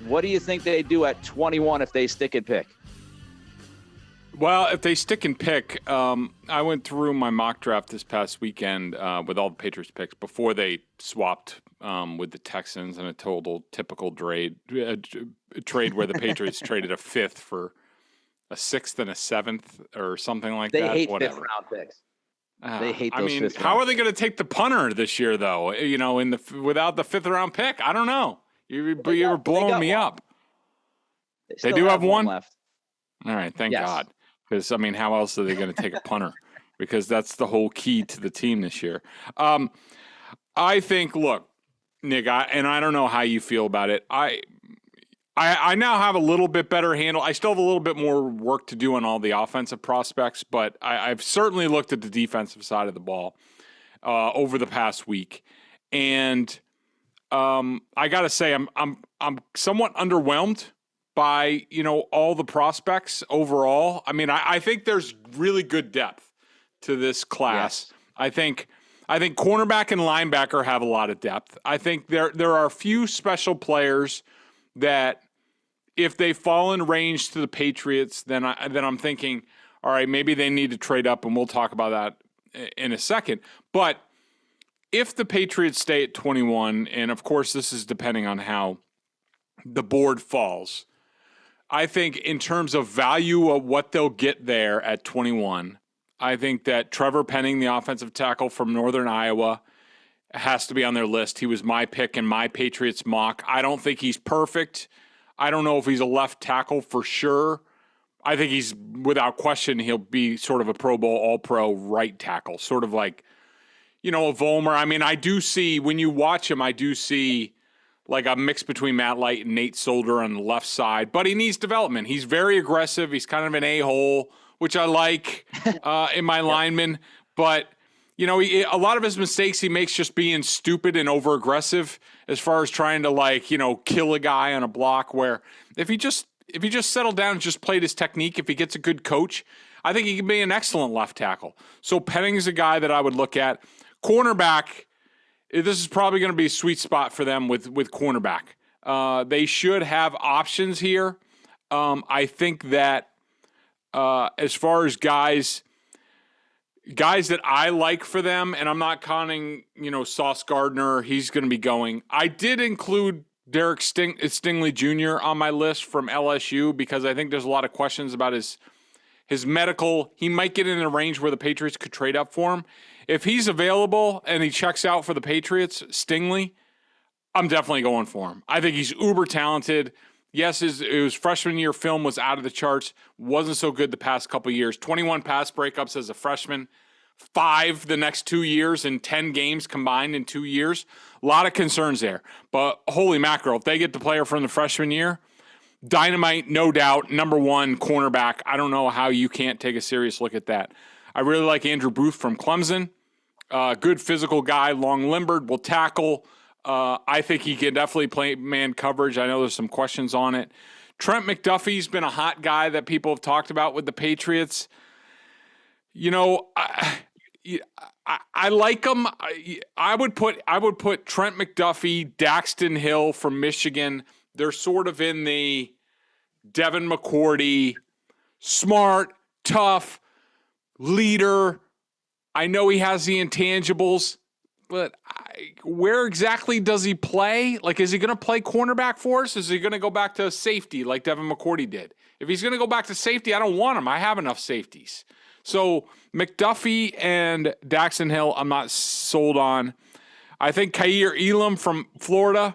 What do you think they do at 21 if they stick and pick? Well, if they stick and pick, I went through my mock draft this past weekend with all the Patriots picks before they swapped with the Texans in a total typical trade where the Patriots traded a fifth for a sixth and a seventh or something like that. They hate Whatever. fifth-round picks. They hate those fifth-round. How are they going to take the punter this year, though? Without the fifth-round pick, I don't know. You're blowing me up. They do have one left. All right, thank God. Because, how else are they going to take a punter? Because that's the whole key to the team this year. I think, look, Nick, I don't know how you feel about it. I now have a little bit better handle. I still have a little bit more work to do on all the offensive prospects, but I've certainly looked at the defensive side of the ball over the past week. And I got to say, I'm somewhat underwhelmed by, all the prospects overall. I think there's really good depth to this class. Yes. I think cornerback and linebacker have a lot of depth. I think there are a few special players that if they fall in range to the Patriots, then I'm thinking, all right, maybe they need to trade up, and we'll talk about that in a second. But if the Patriots stay at 21, and of course this is depending on how the board falls, I think in terms of value of what they'll get there at 21, I think that Trevor Penning, the offensive tackle from Northern Iowa, has to be on their list. He was my pick in my Patriots mock. I don't think he's perfect. I don't know if he's a left tackle for sure. I think he's, without question, he'll be sort of a Pro Bowl, all-pro right tackle, sort of like, a Vollmer. I do see, when you watch him, I do see like a mix between Matt Light and Nate Solder on the left side, but he needs development. He's very aggressive. He's kind of an a-hole, which I like in my lineman. But, a lot of his mistakes he makes just being stupid and over-aggressive as far as trying to, kill a guy on a block, where if he just settled down and just played his technique, if he gets a good coach, I think he can be an excellent left tackle. So Penning is a guy that I would look at. Cornerback, this is probably going to be a sweet spot for them with cornerback. They should have options here. I think that as far as guys that I like for them, and I'm not counting, Sauce Gardner, he's going to be going. I did include Derek Stingley Jr. on my list from LSU because I think there's a lot of questions about his medical. He might get in a range where the Patriots could trade up for him. If he's available and he checks out for the Patriots, Stingley, I'm definitely going for him. I think he's uber talented. Yes, his freshman year film was out of the charts. Wasn't so good the past couple years. 21 pass breakups as a freshman. 5 the next 2 years and 10 games combined in 2 years. A lot of concerns there. But holy mackerel, if they get the player from the freshman year, dynamite, no doubt, number one cornerback. I don't know how you can't take a serious look at that. I really like Andrew Booth from Clemson. Good physical guy, long-limbered, will tackle. I think he can definitely play man coverage. I know there's some questions on it. Trent McDuffie's been a hot guy that people have talked about with the Patriots. I like him. I would put Trent McDuffie, Daxton Hill from Michigan. They're sort of in the Devin McCourty, smart, tough, leader. I know he has the intangibles, but where exactly does he play? Like, is he going to play cornerback for us? Is he going to go back to safety like Devin McCourty did? If he's going to go back to safety, I don't want him. I have enough safeties. So McDuffie and Daxton Hill, I'm not sold on. I think Kaiir Elam from Florida,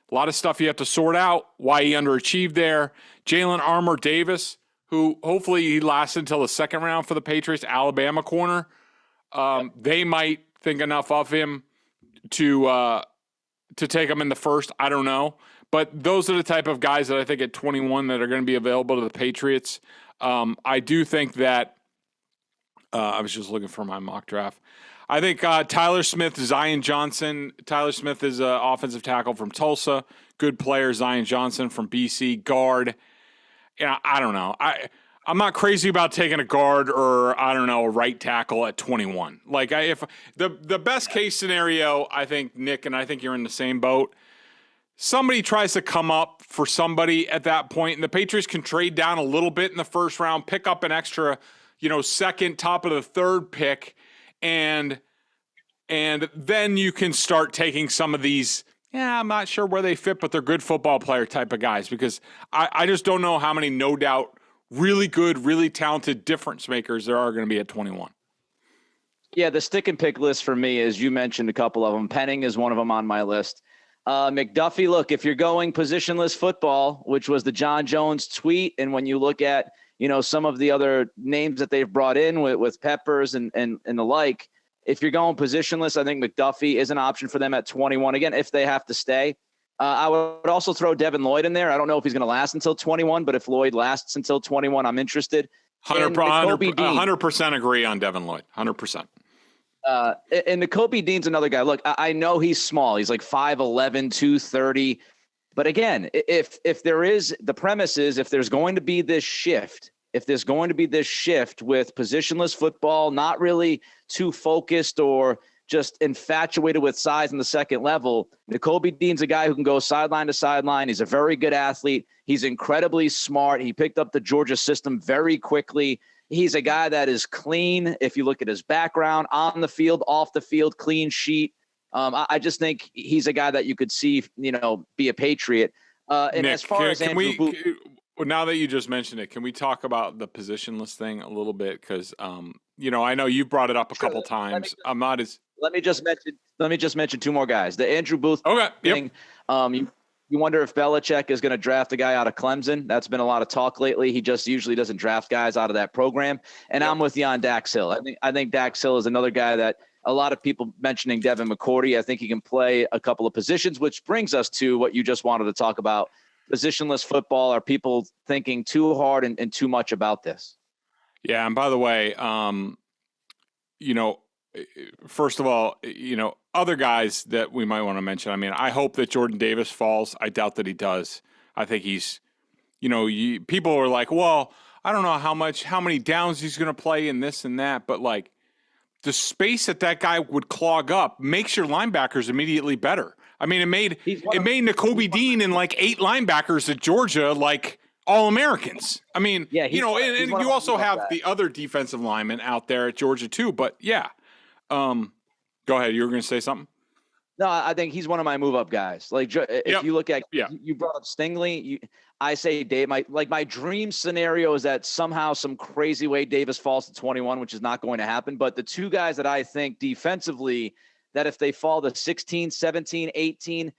a lot of stuff you have to sort out, why he underachieved there. Jalen Armour Davis, who hopefully he lasts until the second round for the Patriots, Alabama corner. They might think enough of him to take him in the first. I don't know. But those are the type of guys that I think at 21 that are going to be available to the Patriots. I do think that I was just looking for my mock draft. I think Tyler Smith, Zion Johnson. Tyler Smith is an offensive tackle from Tulsa. Good player. Zion Johnson from BC, guard. I don't know. I'm not crazy about taking a guard or, I don't know, a right tackle at 21. Like, if the best case scenario, I think, Nick, and I think you're in the same boat, somebody tries to come up for somebody at that point, and the Patriots can trade down a little bit in the first round, pick up an extra, second, top of the third pick, and then you can start taking some of these, I'm not sure where they fit, but they're good football player type of guys, because I just don't know how many no doubt really good, really talented difference makers there are going to be at 21. Yeah, the stick and pick list for me is, you mentioned a couple of them. Penning is one of them on my list. McDuffie, look, if you're going positionless football, which was the John Jones tweet, and when you look at, some of the other names that they've brought in with Peppers and the like, if you're going positionless, I think McDuffie is an option for them at 21. Again, if they have to stay. I would also throw Devin Lloyd in there. I don't know if he's going to last until 21, but if Lloyd lasts until 21, I'm interested. 100% agree on Devin Lloyd. 100%. And Nakobe Dean's another guy. Look, I know he's small. He's like 5'11", 230. But again, if there is, the premise is, if there's going to be this shift, with positionless football, not really too focused or just infatuated with size in the second level, Nakobe Dean's a guy who can go sideline to sideline. He's a very good athlete. He's incredibly smart. He picked up the Georgia system very quickly. He's a guy that is clean. If you look at his background, on the field, off the field, clean sheet. I just think he's a guy that you could see, be a Patriot. And Nick, as far as Andrew Booth, now that you just mentioned it, can we talk about the positionless thing a little bit? Because, I know you brought it up a couple times. Let me just mention two more guys. The Andrew Booth thing. Yep. You wonder if Belichick is going to draft a guy out of Clemson. That's been a lot of talk lately. He just usually doesn't draft guys out of that program. And I'm with you on Dax Hill. I think Dax Hill is another guy that a lot of people mentioning Devin McCourty. I think he can play a couple of positions, which brings us to what you just wanted to talk about. Positionless football. Are people thinking too hard and too much about this? Yeah. And by the way, first of all, other guys that we might want to mention. I mean, I hope that Jordan Davis falls. I doubt that he does. I think he's, people are like, well, I don't know how many downs he's going to play in this and that, but like the space that guy would clog up makes your linebackers immediately better. I mean, it made Nakobe Dean and like 8 linebackers at Georgia like All-Americans. I mean, and you also have the other defensive linemen out there at Georgia too. But yeah, go ahead. You were going to say something? No, I think he's one of my move-up guys. Like, if you look at, you brought up Stingley. I say Dave. My dream scenario is that somehow, some crazy way, Davis falls to 21, which is not going to happen. But the two guys that I think defensively, that if they fall to 16, 17, 18,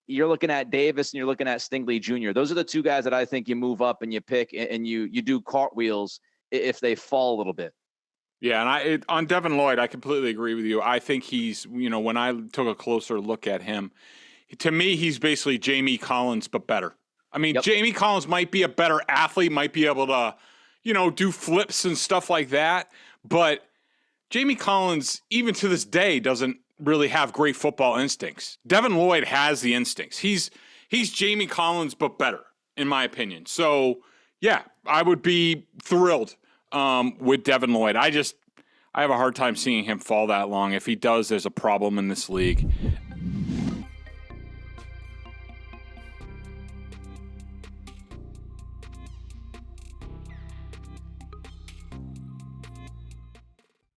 you're looking at Davis and you're looking at Stingley Jr. Those are the two guys that I think you move up and you pick and you do cartwheels if they fall a little bit. Yeah, and on Devin Lloyd, I completely agree with you. I think he's, when I took a closer look at him, to me, he's basically Jamie Collins, but better. I mean, Jamie Collins might be a better athlete, might be able to, do flips and stuff like that. But Jamie Collins, even to this day, doesn't really have great football instincts. Devin Lloyd has the instincts. He's Jamie Collins, but better, in my opinion. So, yeah, I would be thrilled with Devin Lloyd. I have a hard time seeing him fall that long. If he does, there's a problem in this league.